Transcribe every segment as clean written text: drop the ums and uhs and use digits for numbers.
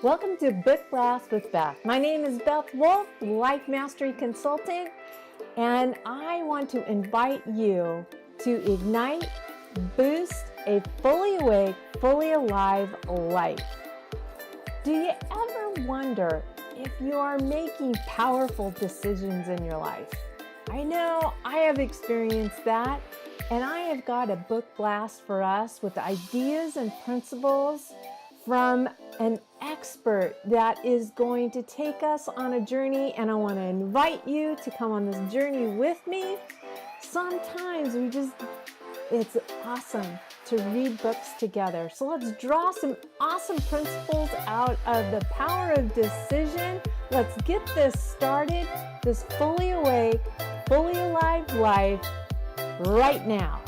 Welcome to Book Blast with Beth. My name is Beth Wolf, Life Mastery Consultant, and I want to invite you to ignite, boost a fully awake, fully alive life. Do you ever wonder if you are making powerful decisions in your life? I know I have experienced that, and I have got a book blast for us with ideas and principles from an expert that is going to take us on a journey, and I want to invite you to come on this journey with me. Sometimes it's awesome to read books together. So let's draw some awesome principles out of the power of decision. Let's get this started, this fully awake, fully alive life right now.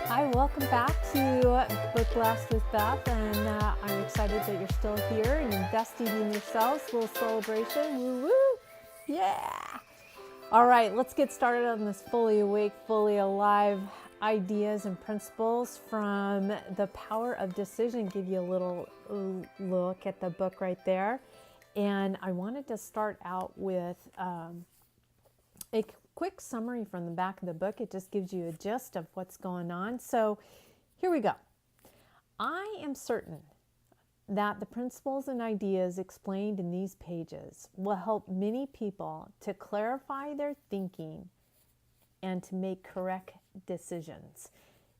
Hi, welcome back to Book Blast with Beth, and I'm excited that you're still here and investing in yourselves. A little celebration, woo woo, yeah! All right, let's get started on this fully awake, fully alive ideas and principles from The Power of Decision. Give you a little look at the book right there, and I wanted to start out with a quick summary from the back of the book. It just gives you a gist of what's going on. So here we go. I am certain that the principles and ideas explained in these pages will help many people to clarify their thinking and to make correct decisions.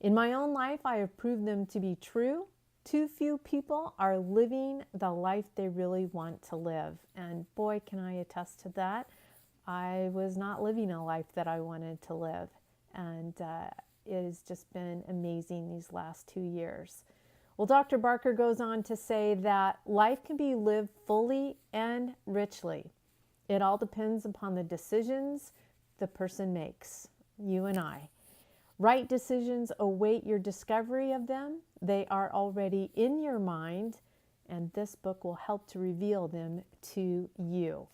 In my own life, I have proved them to be true. Too few people are living the life they really want to live. And boy, can I attest to that. I was not living a life that I wanted to live, and it has just been amazing these last 2 years. Well, Dr. Barker goes on to say that life can be lived fully and richly. It all depends upon the decisions the person makes, you and I. Right decisions await your discovery of them. They are already in your mind, and this book will help to reveal them to you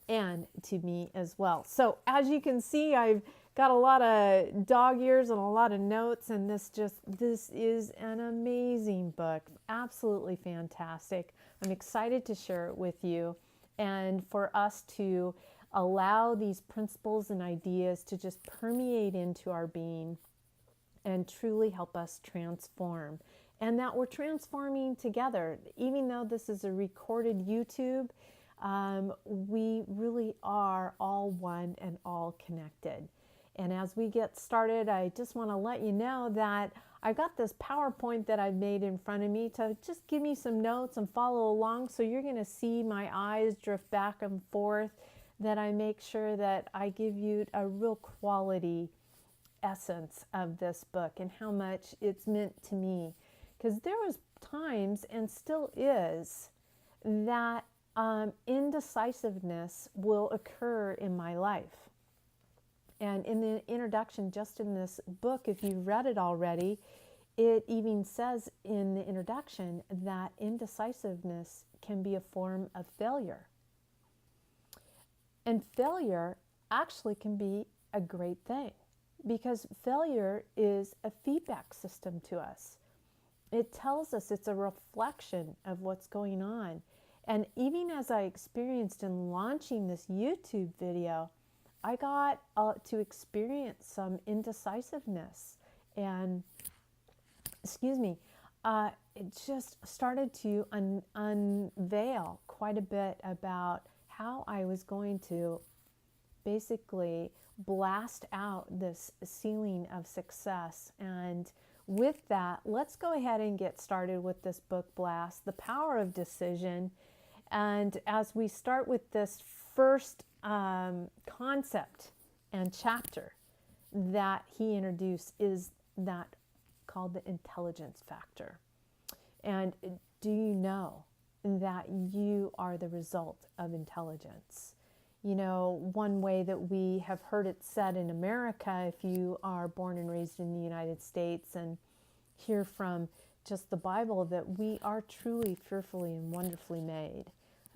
and to me as well. So as you can see, I've got a lot of dog ears and a lot of notes, and this is an amazing book, absolutely fantastic. I'm excited to share it with you and for us to allow these principles and ideas to just permeate into our being and truly help us transform, and that we're transforming together. Even though this is a recorded YouTube, we really are all one and all connected. And as we get started, I just want to let you know that I've got this PowerPoint that I've made in front of me to just give me some notes and follow along. So you're going to see my eyes drift back and forth, that I make sure that I give you a real quality essence of this book and how much it's meant to me. Because there was times, and still is, that indecisiveness will occur in my life. And in the introduction, just in this book, if you've read it already, it even says in the introduction that indecisiveness can be a form of failure. And failure actually can be a great thing, because failure is a feedback system to us. It tells us, it's a reflection of what's going on. And even as I experienced in launching this YouTube video, I got to experience some indecisiveness, and it just started to unveil quite a bit about how I was going to basically blast out this ceiling of success. And with that, let's go ahead and get started with this book blast, The Power of Decision. And as we start with this first concept and chapter that he introduced, is that called the intelligence factor. And do you know that you are the result of intelligence? You know, one way that we have heard it said in America, if you are born and raised in the United States and hear from just the Bible, that we are truly fearfully and wonderfully made,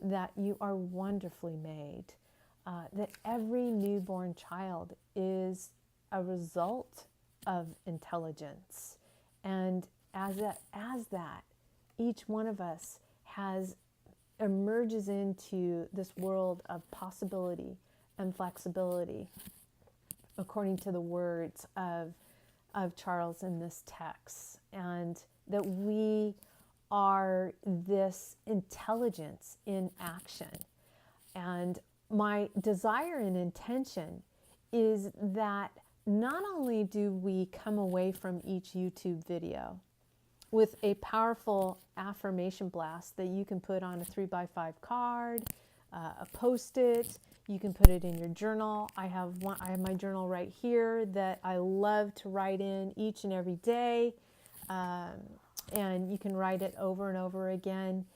that you are wonderfully made, that every newborn child is a result of intelligence. And as that, each one of us emerges into this world of possibility and flexibility, according to the words of Charles in this text, and that we are this intelligence in action. And my desire and intention is that not only do we come away from each YouTube video with a powerful affirmation blast that you can put on a 3x5 card, a Post-it, you can put it in your journal. I have my journal right here that I love to write in each and every day, and you can write it over and over again.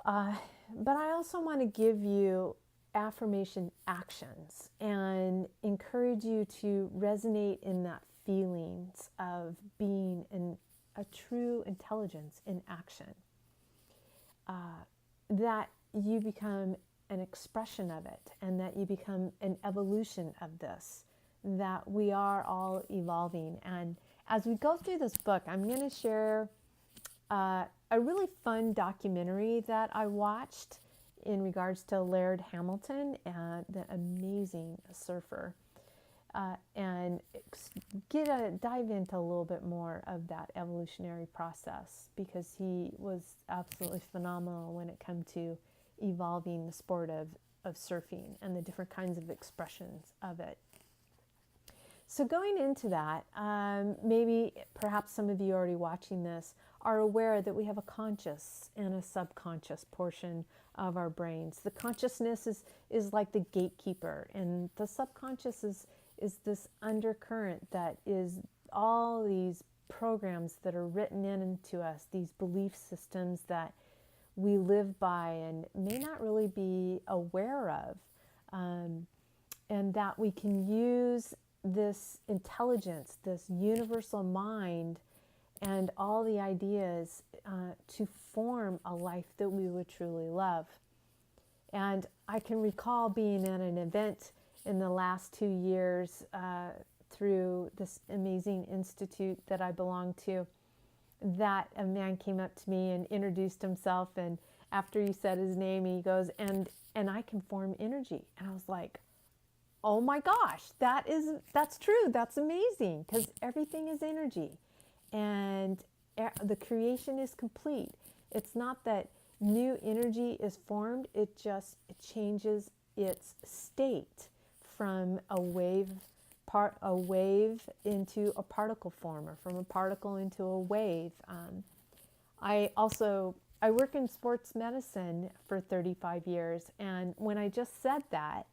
But I also want to give you affirmation actions and encourage you to resonate in that feelings of being a true intelligence in action, that you become an expression of it, and that you become an evolution of this, that we are all evolving. And as we go through this book, I'm going to share a really fun documentary that I watched in regards to Laird Hamilton, the amazing surfer, and dive into a little bit more of that evolutionary process, because he was absolutely phenomenal when it came to evolving the sport of surfing and the different kinds of expressions of it. So going into that, perhaps some of you already watching this are aware that we have a conscious and a subconscious portion of our brains. The consciousness is like the gatekeeper, and the subconscious is this undercurrent that is all these programs that are written into us, these belief systems that we live by and may not really be aware of, and that we can use this intelligence, this universal mind, and all the ideas to form a life that we would truly love. And I can recall being at an event in the last 2 years through this amazing institute that I belong to, that a man came up to me and introduced himself, and after he said his name, he goes, and I can form energy. And I was like, oh my gosh, that's true, that's amazing, because everything is energy, and the creation is complete. It's not that new energy is formed, it changes its state from a wave into a particle form, or from a particle into a wave. I work in sports medicine for 35 years, and when I just said that,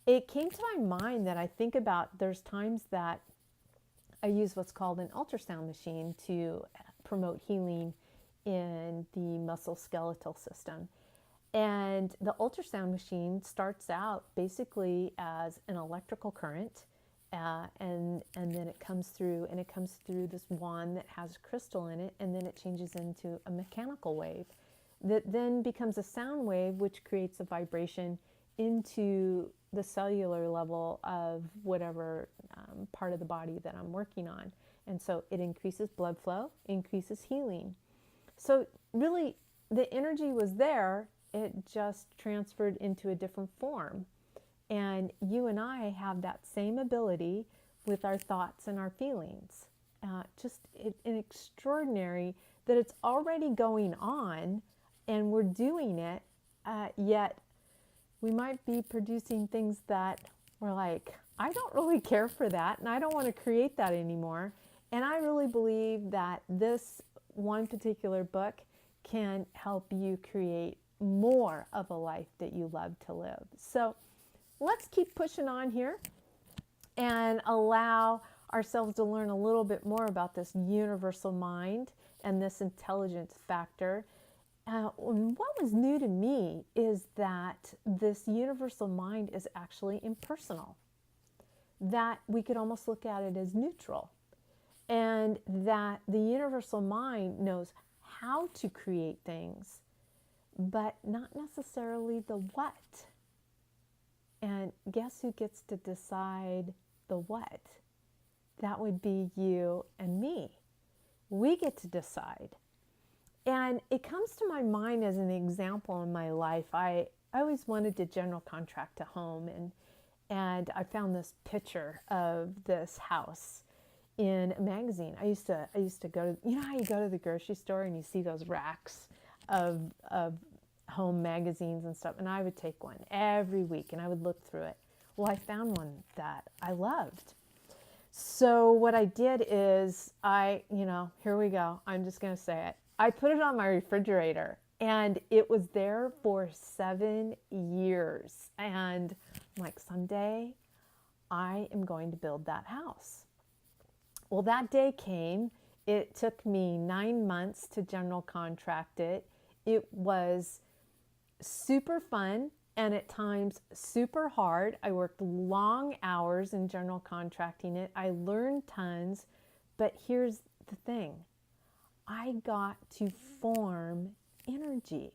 it came to my mind that I think about there's times that I use what's called an ultrasound machine to promote healing in the musculoskeletal system. And the ultrasound machine starts out basically as an electrical current, and then it comes through this wand that has a crystal in it, and then it changes into a mechanical wave that then becomes a sound wave, which creates a vibration into the cellular level of whatever part of the body that I'm working on. And so it increases blood flow, increases healing. So really, the energy was there, it just transferred into a different form. And you and I have that same ability with our thoughts and our feelings. Just an extraordinary that it's already going on, and we're doing it, yet we might be producing things that we're like, I don't really care for that, and I don't want to create that anymore. And I really believe that this one particular book can help you create more of a life that you love to live. So let's keep pushing on here and allow ourselves to learn a little bit more about this universal mind and this intelligence factor. What was new to me is that that this universal mind is actually impersonal, that we could almost look at it as neutral, and that the universal mind knows how to create things, but not necessarily the what. And guess who gets to decide the what? That would be you and me. We get to decide. And it comes to my mind as an example in my life. I always wanted to general contract a home, and I found this picture of this house in a magazine. I used to go to, you know how you go to the grocery store and you see those racks of home magazines and stuff, and I would take one every week and I would look through it. Well, I found one that I loved. So what I did is here we go. I'm just going to say it. I put it on my refrigerator, and it was there for 7 years. And I'm like, someday I am going to build that house. Well, that day came. It took me 9 months to general contract it. It was super fun and at times super hard. I worked long hours in general contracting it. I learned tons, but here's the thing. I got to form energy.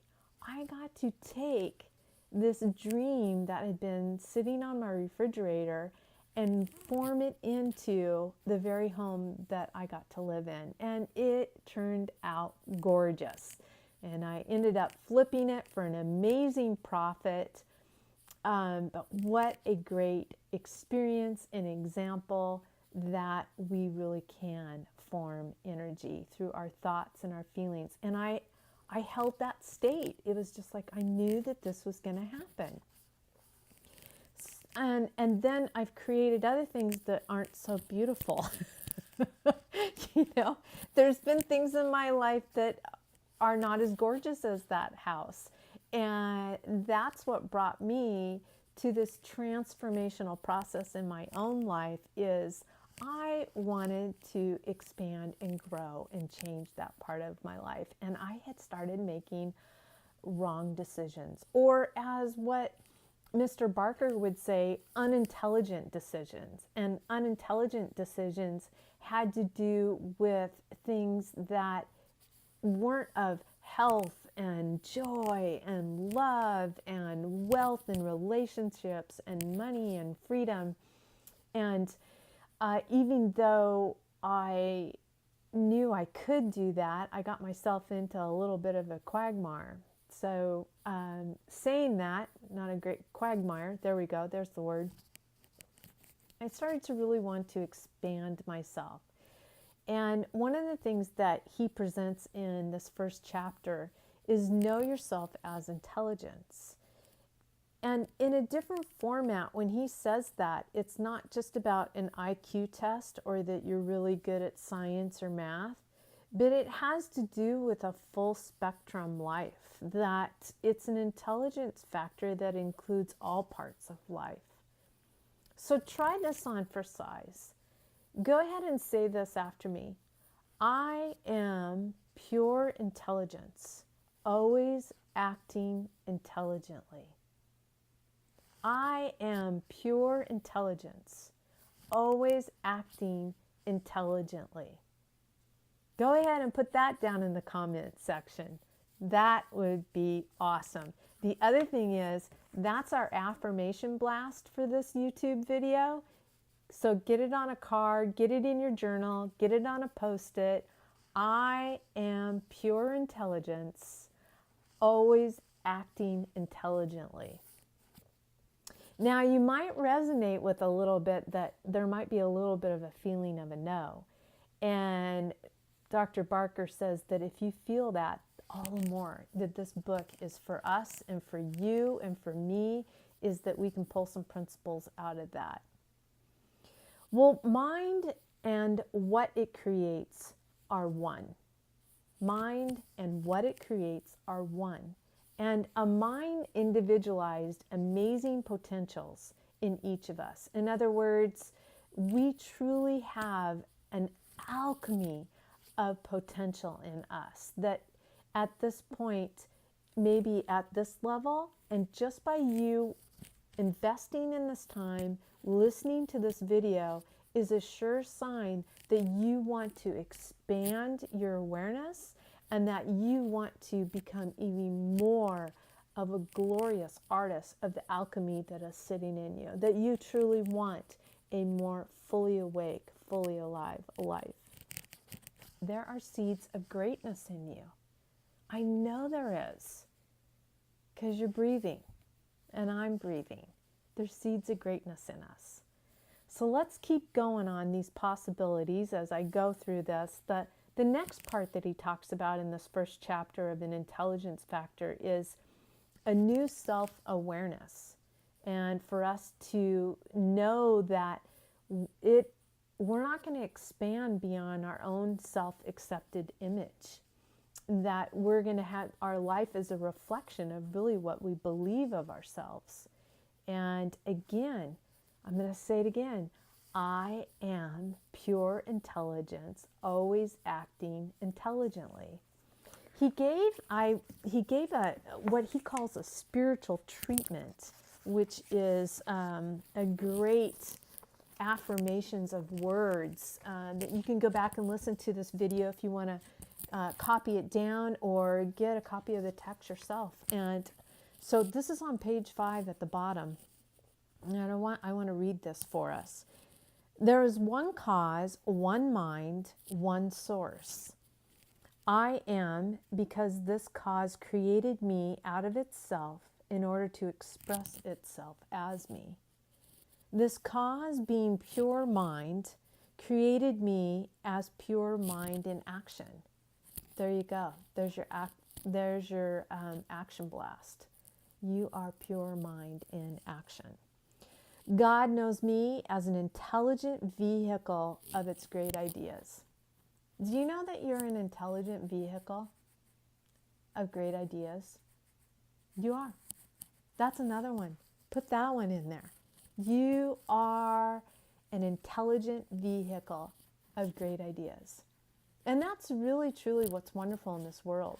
I got to take this dream that had been sitting on my refrigerator and form it into the very home that I got to live in. And it turned out gorgeous. And I ended up flipping it for an amazing profit. But what a great experience and example that we really can form energy through our thoughts and our feelings. And I held that state. It was just like I knew that this was going to happen. And then I've created other things that aren't so beautiful. There's been things in my life that are not as gorgeous as that house. And that's what brought me to this transformational process in my own life. Is I wanted to expand and grow and change that part of my life. And I had started making wrong decisions, or as what Mr. Barker would say, unintelligent decisions. And unintelligent decisions had to do with things that weren't of health and joy and love and wealth and relationships and money and freedom. And even though I knew I could do that, I got myself into a little bit of a quagmire. So saying that, not a great quagmire, there we go, there's the word. I started to really want to expand myself. And one of the things that he presents in this first chapter is know yourself as intelligence. And in a different format, when he says that, it's not just about an IQ test or that you're really good at science or math, but it has to do with a full spectrum life, that it's an intelligence factor that includes all parts of life. So try this on for size. Go ahead and say this after me. I am pure intelligence, always acting intelligently. I am pure intelligence, always acting intelligently. Go ahead and put that down in the comment section. That would be awesome. The other thing is, that's our affirmation blast for this YouTube video. So get it on a card, get it in your journal, get it on a Post-it. I am pure intelligence, always acting intelligently. Now you might resonate with a little bit that there might be a little bit of a feeling of a no. And Dr. Barker says that if you feel that, all the more that this book is for us and for you and for me, is that we can pull some principles out of that. Well, mind and what it creates are one. Mind and what it creates are one. And a mind individualized amazing potentials in each of us. In other words, we truly have an alchemy of potential in us that at this point maybe at this level, and just by you investing in this time, listening to this video is a sure sign that you want to expand your awareness and that you want to become even more of a glorious artist of the alchemy that is sitting in you, that you truly want a more fully awake, fully alive life. There are seeds of greatness in you. I know there is, because you're breathing and I'm breathing. There's seeds of greatness in us. So let's keep going on these possibilities as I go through this. The next part that he talks about in this first chapter of an intelligence factor is a new self-awareness. And for us to know that we're not going to expand beyond our own self-accepted image. That we're going to have our life as a reflection of really what we believe of ourselves. And again, I'm going to say it again. I am pure intelligence, always acting intelligently. He gave what he calls a spiritual treatment, which is a great affirmations of words that you can go back and listen to this video if you want to copy it down or get a copy of the text yourself. And so this is on page 5 at the bottom. And I want to read this for us. There is one cause, one mind, one source. I am because this cause created me out of itself in order to express itself as me. This cause, being pure mind, created me as pure mind in action. There you go. There's your action blast. You are pure mind in action. God knows me as an intelligent vehicle of its great ideas. Do you know that you're an intelligent vehicle of great ideas? You are. That's another one. Put that one in there. You are an intelligent vehicle of great ideas. And that's really, truly what's wonderful in this world,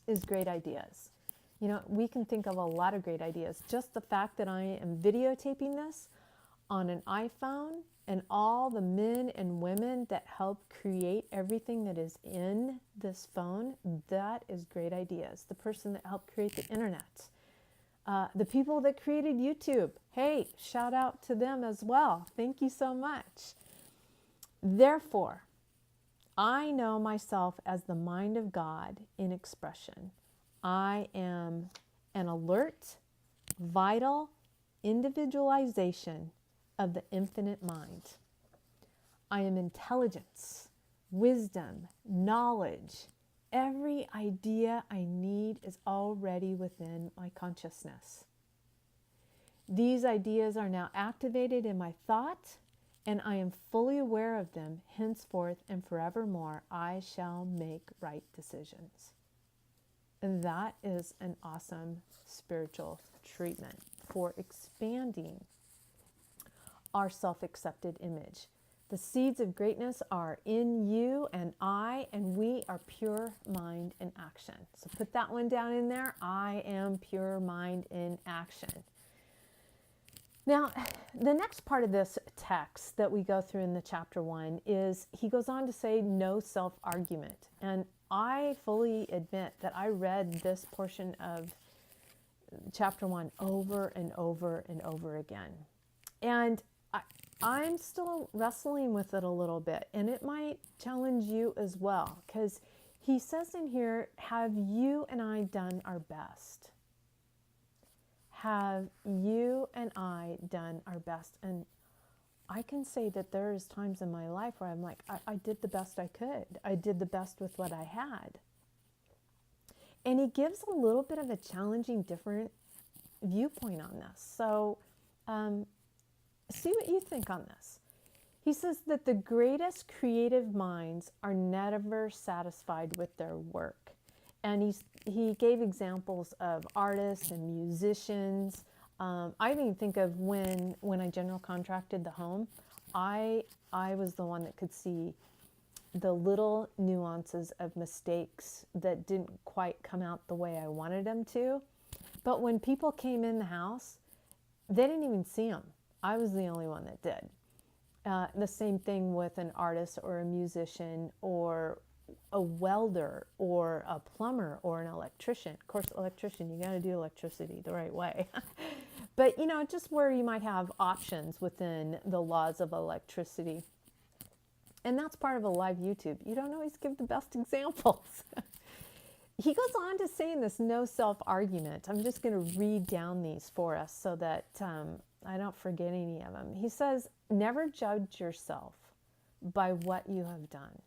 is great ideas. You know, we can think of a lot of great ideas. Just the fact that I am videotaping this on an iPhone and all the men and women that help create everything that is in this phone, that is great ideas. The person that helped create the internet. The people that created YouTube. Hey, shout out to them as well. Thank you so much. Therefore, I know myself as the mind of God in expression. I am an alert, vital individualization of the infinite mind. I am intelligence, wisdom, knowledge. Every idea I need is already within my consciousness. These ideas are now activated in my thought, and I am fully aware of them. Henceforth and forevermore, I shall make right decisions. And that is an awesome spiritual treatment for expanding our self-accepted image. The seeds of greatness are in you and I, and we are pure mind in action. So put that one down in there. I am pure mind in action. Now, the next part of this text that we go through in the chapter 1 is he goes on to say no self-argument. And I fully admit that I read this portion of chapter 1 over and over and over again. And I'm still wrestling with it a little bit, and it might challenge you as well, because he says in here, have you and I done our best? Have you and I done our best? And I can say that there's times in my life where I'm like, I did the best I could. I did the best with what I had. And he gives a little bit of a challenging, different viewpoint on this. So see what you think on this. He says that the greatest creative minds are never satisfied with their work. And he gave examples of artists and musicians. I even think of when I general contracted the home, I was the one that could see the little nuances of mistakes that didn't quite come out the way I wanted them to. But when people came in the house, they didn't even see them. I was the only one that did. The same thing with an artist or a musician or a welder or a plumber or an electrician. Of course, electrician, you got to do electricity the right way. But, you know, just where you might have options within the laws of electricity. And that's part of a live YouTube. You don't always give the best examples. He goes on to say in this no self argument, I'm just going to read down these for us so that I don't forget any of them. He says, never judge yourself by what you have done.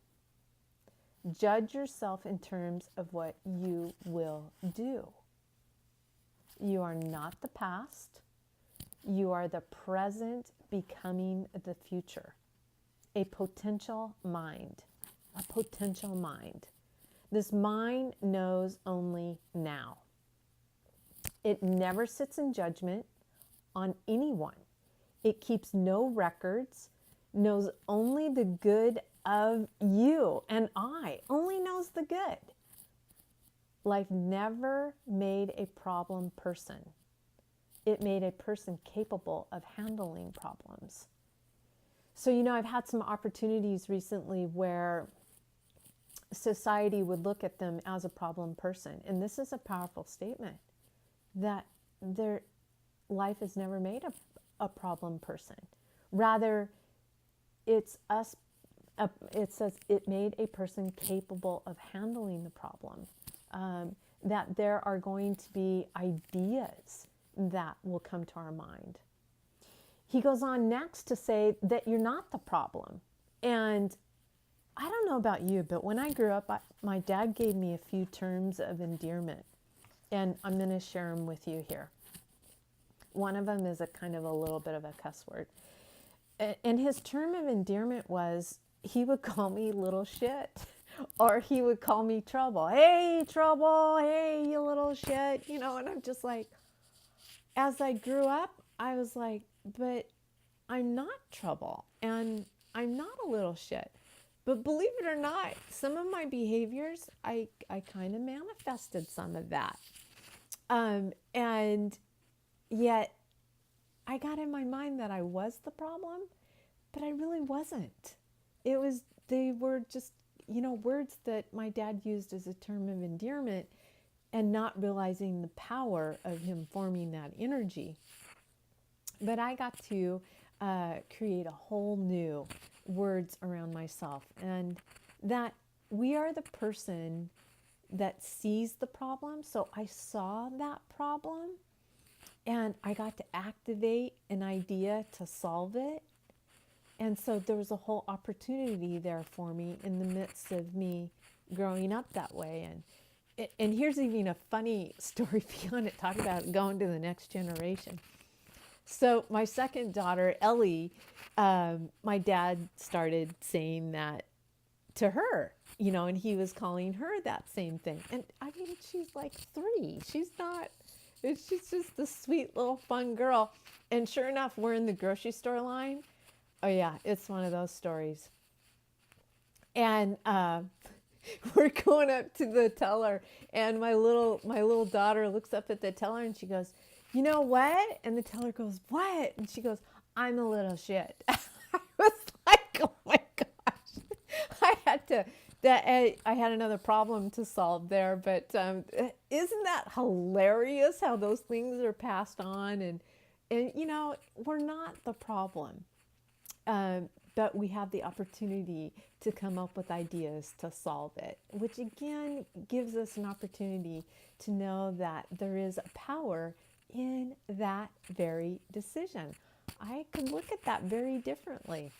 Judge yourself in terms of what you will do. You are not the past. You are the present becoming the future. A potential mind. A potential mind. This mind knows only now. It never sits in judgment on anyone. It keeps no records, knows only the good of you and I, only knows the good. Life never made a problem person. It made a person capable of handling problems. So, you know, I've had some opportunities recently where society would look at them as a problem person. And this is a powerful statement, that their life has never made a problem person. Rather, it's us. It says it made a person capable of handling the problem. That there are going to be ideas that will come to our mind. He goes on next to say that you're not the problem. And I don't know about you, but when I grew up, my dad gave me a few terms of endearment. And I'm going to share them with you here. One of them is a kind of a little bit of a cuss word. And his term of endearment was, he would call me little shit. Or he would call me trouble. Hey, trouble. Hey, you little shit. You know, and I'm just like, as I grew up, I was like, but I'm not trouble. And I'm not a little shit. But believe it or not, some of my behaviors, I kind of manifested some of that. And yet I got in my mind that I was the problem, but I really wasn't. They were just, you know, words that my dad used as a term of endearment and not realizing the power of him forming that energy. But I got to create a whole new words around myself, and that we are the person that sees the problem. So I saw that problem and I got to activate an idea to solve it. And so there was a whole opportunity there for me in the midst of me growing up that way. And here's even a funny story beyond it, talk about going to the next generation. So my second daughter, Ellie, my dad started saying that to her, you know, and he was calling her that same thing. And I mean, she's like 3. She's just the sweet little fun girl. And sure enough, we're in the grocery store line. Oh yeah, it's one of those stories. And we're going up to the teller, and my little daughter looks up at the teller and she goes, you know what? And the teller goes, what? And she goes, I'm a little shit. I was like, oh my gosh. I had another problem to solve there, but isn't that hilarious how those things are passed on? And you know, we're not the problem. But we have the opportunity to come up with ideas to solve it, which again gives us an opportunity to know that there is a power in that very decision. I could look at that very differently.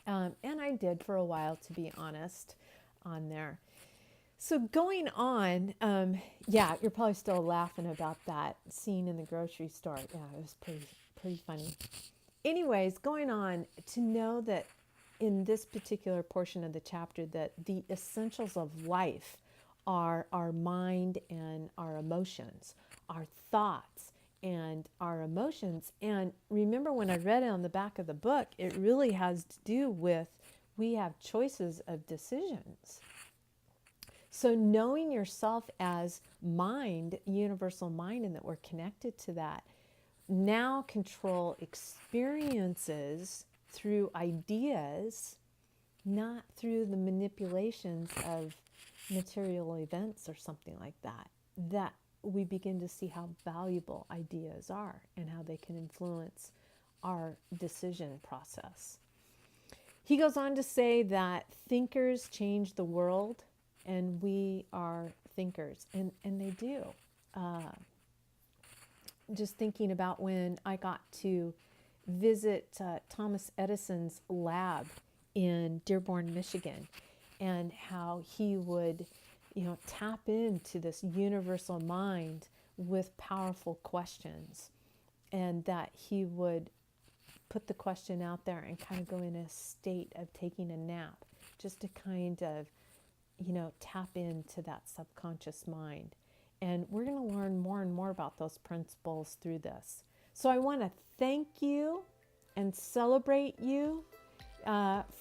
And I did for a while, to be honest, on there. So going on, yeah, you're probably still laughing about that scene in the grocery store. Yeah, it was pretty funny. Anyways, going on, to know that in this particular portion of the chapter that the essentials of life are our mind and our emotions, our thoughts and our emotions. And remember, when I read it on the back of the book, it really has to do with we have choices of decisions. So knowing yourself as mind, universal mind, and that we're connected to that, now control experiences through ideas, not through the manipulations of material events or something like that, that we begin to see how valuable ideas are and how they can influence our decision process. He goes on to say that thinkers change the world, and we are thinkers, and they do. Just thinking about when I got to visit Thomas Edison's lab in Dearborn, Michigan, and how he would, tap into this universal mind with powerful questions, and that he would put the question out there and kind of go in a state of taking a nap, just to kind of, tap into that subconscious mind. And we're going to learn more and more about those principles through this. So I want to thank you and celebrate you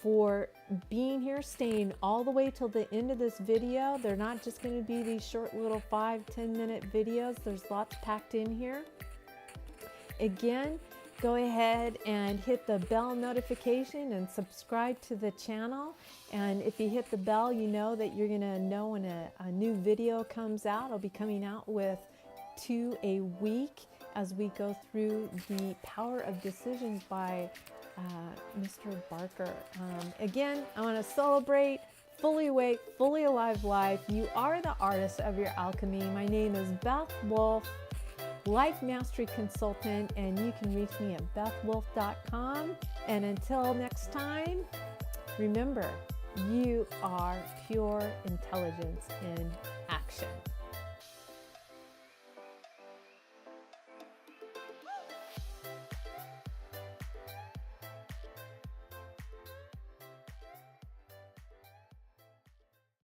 for being here, staying all the way till the end of this video. They're not just going to be these short little 5-10 minute videos. There's lots packed in here. Again, go ahead and hit the bell notification and subscribe to the channel. And if you hit the bell, you know that you're going to know when a new video comes out. I'll be coming out with 2 a week as we go through the Power of Decisions by Mr. Barker. Again, I want to celebrate fully awake, fully alive life. You are the artist of your alchemy. My name is Beth Wolf, Life Mastery Consultant, and you can reach me at bethwolf.com. And until next time, remember, you are pure intelligence in action.